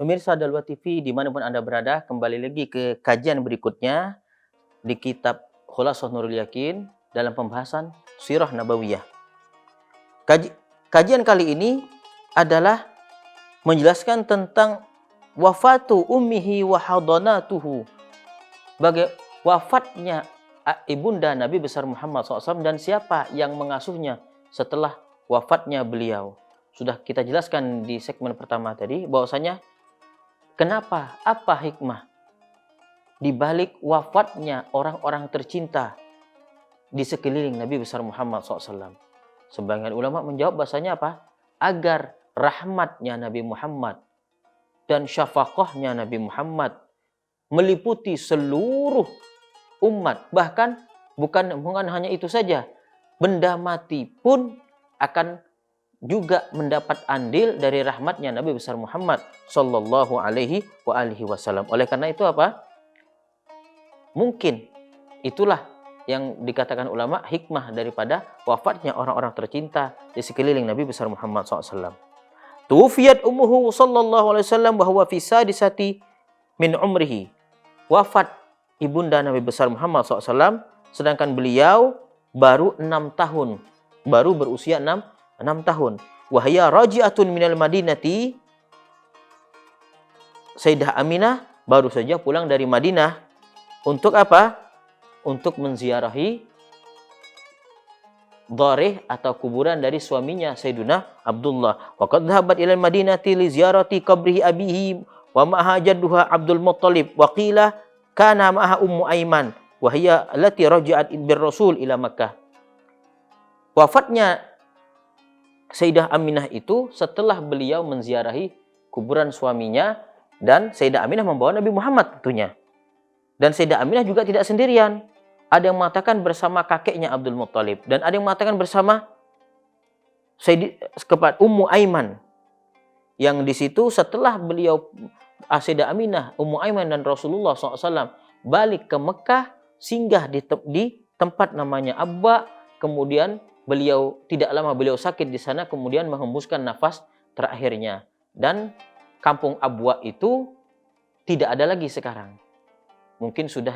Pemirsa Dalwa TV dimanapun Anda berada, kembali lagi ke kajian berikutnya di kitab Khulasatul Nurul Yakin dalam pembahasan Sirah Nabawiyah. Kajian kali ini adalah menjelaskan tentang wafatu ummihi wa hadanatuhu, bagi wafatnya ibunda Nabi besar Muhammad SAW dan siapa yang mengasuhnya setelah wafatnya beliau. Sudah kita jelaskan di segmen pertama tadi bahwasanya kenapa, apa hikmah di balik wafatnya orang-orang tercinta di sekeliling Nabi besar Muhammad SAW. Sebagian ulama menjawab bahasanya apa? Agar rahmatnya Nabi Muhammad dan syafaqahnya Nabi Muhammad meliputi seluruh umat. Bahkan bukan hanya itu saja, benda mati pun akan juga mendapat andil dari rahmatnya Nabi besar Muhammad sallallahu alaihi wasallam. Oleh karena itu apa? Mungkin itulah yang dikatakan ulama hikmah daripada wafatnya orang-orang tercinta di sekeliling Nabi besar Muhammad SAW. Tuwfiyat ummuhu sallallahu alaihi wasallam bahwa fi sadisati min umrihi. Wafat ibunda Nabi besar Muhammad SAW sedangkan beliau baru 6 tahun. Baru berusia 6 tahun. Wahya raji'atun minal madinati. Sayyidah Aminah baru saja pulang dari Madinah. Untuk apa? Untuk menziarahi dharih atau kuburan dari suaminya Sayyiduna Abdullah. Wa qad dhahabat ila al-Madinati li ziyarati qabrihi abihi wa ma'aha jadduha Abdul Muttalib wa qila kana ma'aha Ummu Aiman wa hiya allati raji'at bir Rasul ila Makkah. Wafatnya Sayyidah Aminah itu setelah beliau menziarahi kuburan suaminya dan Sayyidah Aminah membawa Nabi Muhammad tentunya. Dan Sayyidah Aminah juga tidak sendirian. Ada yang mengatakan bersama kakeknya Abdul Muttalib dan ada yang mengatakan bersama kepada Ummu Aiman. Yang di situ setelah beliau Sayyidah Aminah, Ummu Aiman dan Rasulullah SAW balik ke Mekah, singgah di tempat namanya Abba, kemudian tidak lama beliau sakit di sana, kemudian menghembuskan nafas terakhirnya. Dan kampung Abwa itu tidak ada lagi sekarang. Mungkin sudah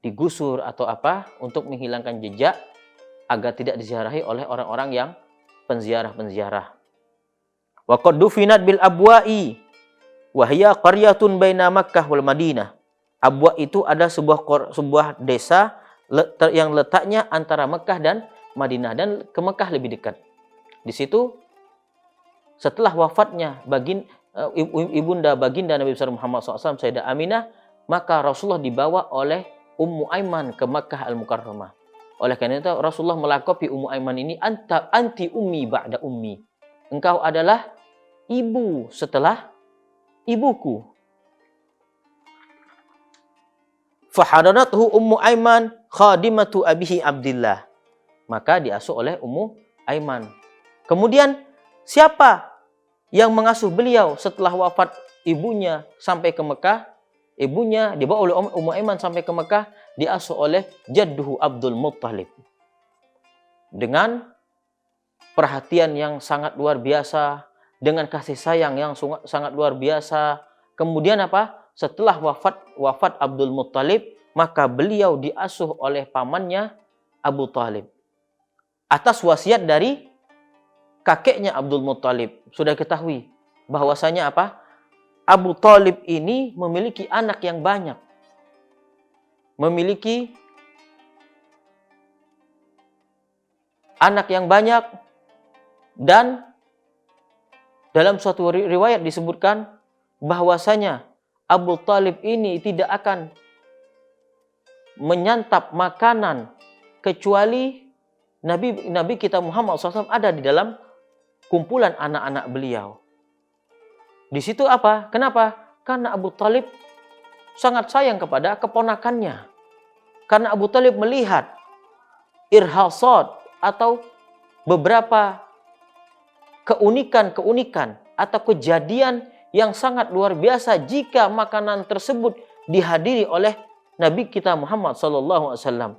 digusur atau apa untuk menghilangkan jejak agar tidak diziarahi oleh orang-orang yang penziarah-penziarah. Wa qad dufinat bil Abwa'i wa hiya qaryatun baina Makkah wal Madinah. Abwa itu ada sebuah desa yang letaknya antara Mekah dan Madinah, dan ke Mekah lebih dekat. Di situ setelah wafatnya ibunda baginda Nabi besar Muhammad SAW Sayyidah Aminah, maka Rasulullah dibawa oleh Ummu Aiman ke Makkah Al-Mukarramah. Oleh karena itu Rasulullah melakabi Ummu Aiman ini anti ummi ba'da ummi. Engkau adalah ibu setelah ibuku. Fahadanathu Ummu Aiman khadimatu abihi Abdillah. Maka diasuh oleh Ummu Aiman. Kemudian siapa yang mengasuh beliau setelah wafat ibunya sampai ke Mekah? Ibunya dibawa oleh Ummu Aiman sampai ke Mekah, diasuh oleh jadduhu Abdul Muttalib. Dengan perhatian yang sangat luar biasa, dengan kasih sayang yang sangat luar biasa. Kemudian apa? Setelah wafat Abdul Muttalib, maka beliau diasuh oleh pamannya Abu Talib. Atas wasiat dari kakeknya Abdul Muttalib. Sudah ketahui bahwasanya apa? Abu Talib ini memiliki anak yang banyak. Memiliki anak yang banyak, dan dalam suatu riwayat disebutkan bahwasanya Abu Talib ini tidak akan menyantap makanan kecuali Nabi kita Muhammad SAW ada di dalam kumpulan anak-anak beliau. Di situ apa? Kenapa? Karena Abu Talib sangat sayang kepada keponakannya. Karena Abu Talib melihat irhasat atau beberapa keunikan atau kejadian yang sangat luar biasa jika makanan tersebut dihadiri oleh Nabi kita Muhammad SAW.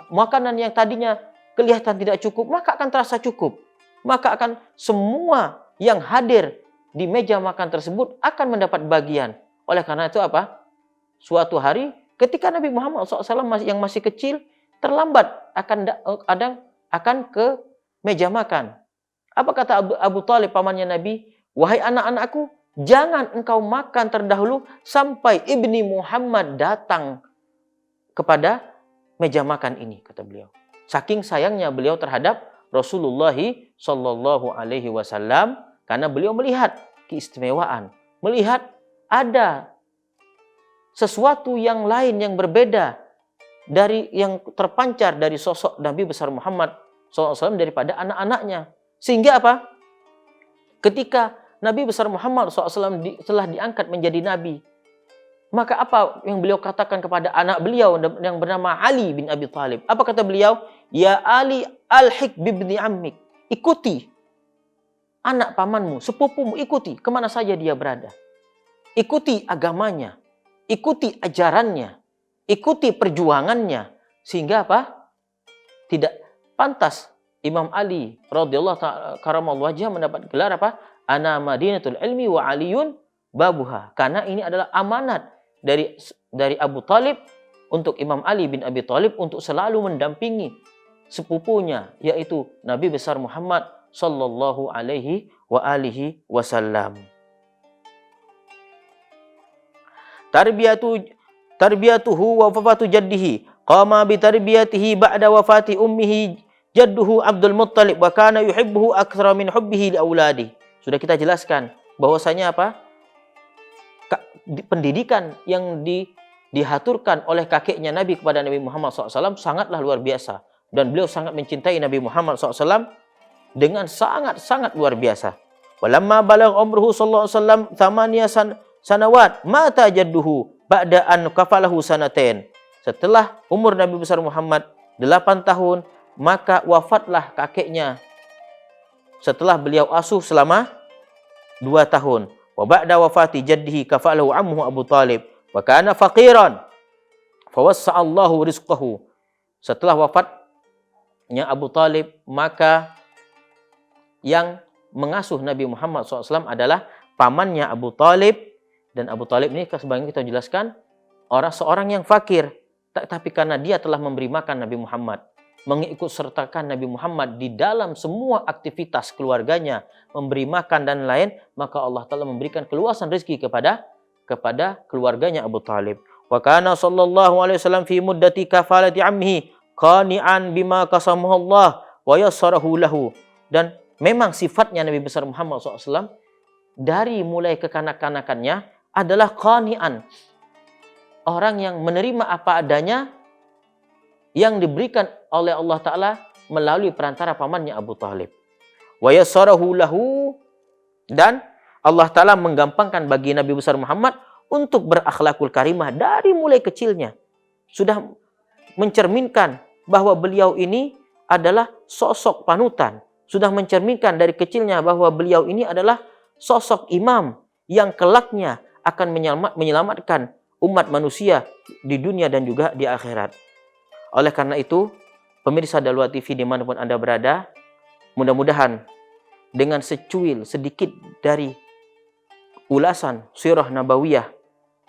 Makanan yang tadinya kelihatan tidak cukup, maka akan terasa cukup. Maka akan semua yang hadir di meja makan tersebut akan mendapat bagian. Oleh karena itu apa? Suatu hari ketika Nabi Muhammad SAW yang masih kecil terlambat akan ke meja makan. Apa kata Abu Talib pamannya Nabi? Wahai anak-anakku, jangan engkau makan terdahulu sampai ibni Muhammad datang kepada meja makan ini, kata beliau. Saking sayangnya beliau terhadap Rasulullah Shallallahu Alaihi Wasallam, karena beliau melihat keistimewaan, melihat ada sesuatu yang lain yang berbeda dari yang terpancar dari sosok Nabi besar Muhammad SAW daripada anak-anaknya. Sehingga apa? Ketika Nabi besar Muhammad SAW telah diangkat menjadi Nabi, maka apa yang beliau katakan kepada anak beliau yang bernama Ali bin Abi Thalib? Apa kata beliau? Ya Ali alhiq bibni ammik. Ikuti anak pamanmu, sepupumu, ikuti kemana saja dia berada. Ikuti agamanya, ikuti ajarannya, ikuti perjuangannya. Sehingga apa? Tidak pantas Imam Ali radhiyallahu ta'ala karamallahu wajhah mendapat gelar apa? Ana Madinatul Ilmi wa Aliyun babuha. Karena ini adalah amanat dari Abu Talib untuk Imam Ali bin Abi Thalib untuk selalu mendampingi sepupunya, yaitu Nabi besar Muhammad sallallahu alaihi wa alihi wasallam. Tarbiyatuhu wa wafatu jaddihi qama bi tarbiyatihi ba'da wafati ummihi jadduhu Abdul Muttalib wa kana yuhibbuhu aktsara min hubbihi li auladi. Sudah kita jelaskan bahwasanya apa? Pendidikan yang dihaturkan oleh kakeknya Nabi kepada Nabi Muhammad SAW sangatlah luar biasa. Dan beliau sangat mencintai Nabi Muhammad SAW dengan sangat-sangat luar biasa. Walamma balagha umruhu sallallahu alaihi wasallam thamaniya sanawat mata jadduhu ba'da an kafalahu sanatain. Setelah umur Nabi besar Muhammad 8 tahun, maka wafatlah kakeknya setelah beliau asuh selama 2 tahun. Wa ba'da wafati jaddihi kafalahu ammuhu Abu Talib wa kana faqiran fawassa'allahu rizqahu. Setelah wafatnya Abu Talib, maka yang mengasuh Nabi Muhammad SAW adalah pamannya Abu Talib. Dan Abu Talib ini sebagaimana kita jelaskan seorang yang fakir, tapi karena dia telah memberi makan Nabi Muhammad, mengikut sertakan Nabi Muhammad di dalam semua aktivitas keluarganya, memberi makan dan lain, maka Allah Ta'ala memberikan keluasan rezeki kepada keluarganya Abu Talib. Wa kana sallallahu alaihi wasallam fi muddati kafalati ammihi qani'an bima qasamahu Allah wa yassarahu lahu. Dan memang sifatnya Nabi besar Muhammad SAW dari mulai kekanak-kanakannya adalah qani'an, orang yang menerima apa adanya yang diberikan oleh Allah Ta'ala melalui perantara pamannya Abu Talib. Wa yassarahu lahu, dan Allah Ta'ala menggampangkan bagi Nabi besar Muhammad untuk berakhlakul karimah dari mulai kecilnya. Sudah mencerminkan bahwa beliau ini adalah sosok panutan. Sudah mencerminkan dari kecilnya bahwa beliau ini adalah sosok imam yang kelaknya akan menyelamatkan umat manusia di dunia dan juga di akhirat. Oleh karena itu, pemirsa Dalwa TV dimanapun Anda berada, mudah-mudahan dengan secuil sedikit dari ulasan sirah nabawiyah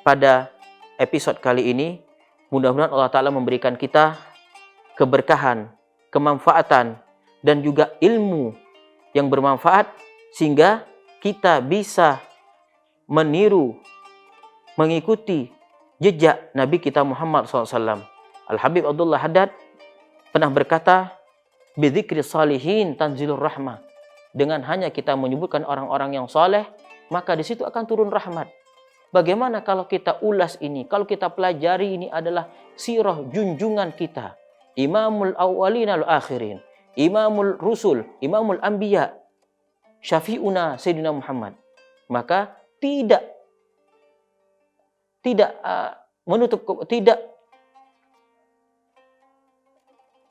pada episode kali ini, mudah-mudahan Allah Ta'ala memberikan kita keberkahan, kemanfaatan, dan juga ilmu yang bermanfaat, sehingga kita bisa meniru, mengikuti jejak Nabi kita Muhammad SAW. Al-Habib Abdullah Haddad pernah berkata, bidzikri salihin tanzilur rahmah. Dengan hanya kita menyebutkan orang-orang yang soleh, maka di situ akan turun rahmat. Bagaimana kalau kita ulas ini, kalau kita pelajari ini adalah sirah junjungan kita, Imamul Awwalin al-Akhirin, Imamul Rusul, Imamul Anbiya, Syafi'una Sayyidina Muhammad. Maka tidak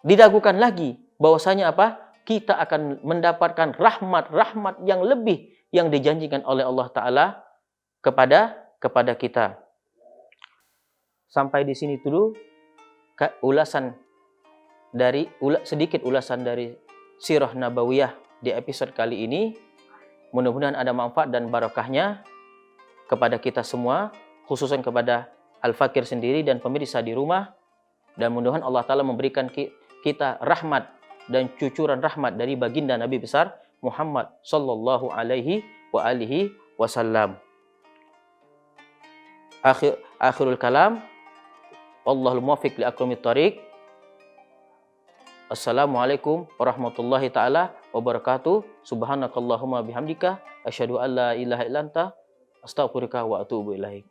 diragukan lagi bahwasanya apa? Kita akan mendapatkan rahmat yang lebih yang dijanjikan oleh Allah Ta'ala kepada kita. Sampai di sini dulu sedikit ulasan dari sirah nabawiyah di episode kali ini. Mudah-mudahan ada manfaat dan barakahnya kepada kita semua, khususnya kepada Al-Fakir sendiri dan pemirsa di rumah. Dan mudah-mudahan Allah Ta'ala memberikan kita rahmat dan cucuran rahmat dari baginda Nabi besar Muhammad sallallahu alaihi wa alihi wasallam. Akhirul kalam. Wallahul muwaffiq li aqwamit thoriq. Assalamualaikum warahmatullahi taala wabarakatuh. Subhanakallahumma bihamdika asyhadu an la ilaha illa anta astaghfiruka wa atubu ilaik.